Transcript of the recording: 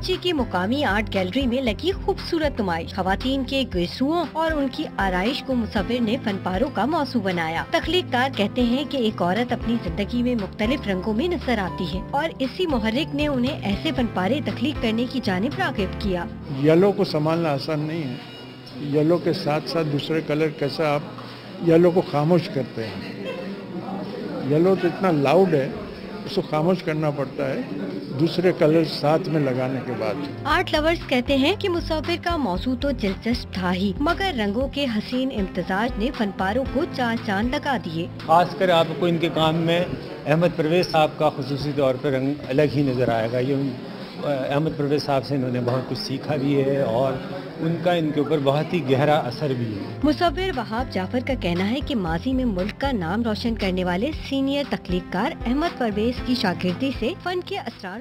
कराची की मुकामी art gallery में लगी खूबसूरत नुमाइश खवातीन के गिसुओं और उनकी आराइश को मुसव्विर ने फनपारों का मौसू बनाया। तख्लीककार कहते हैं कि एक औरत अपनी जिंदगी में मुख्तलिफ रंगों में नजर आती है और इसी मुहर्रिक ने उन्हें ऐसे फनपारे तख्लीक करने की जानिब राग़िब किया। येलो को संभालना आसान नहीं है। येलो के साथ साथ दूसरे कलर कैसे आप येलो को खामोश करते हैं। येलो तो इतना लाउड है, उसको खामोश करना पड़ता है दूसरे कलर साथ में लगाने के बाद। आर्ट लवर्स कहते हैं कि मुसव्विर का मौजू तो दिलचस्प था ही, मगर रंगों के हसीन इम्तजाज ने फनपारों को चार चांद लगा दिए। खासकर आपको इनके काम में अहमद परवेज साहब का खुसूसी तौर पर रंग अलग ही नज़र आएगा। ये अहमद परवेज साहब से इन्होंने बहुत कुछ सीखा भी है और उनका इनके ऊपर बहुत ही गहरा असर भी है। मुसव्विर वहाब जाफर का कहना है कि माजी में मुल्क का नाम रोशन करने वाले सीनियर तख्लीककार अहमद परवेज की शागिर्दी से फन के असरार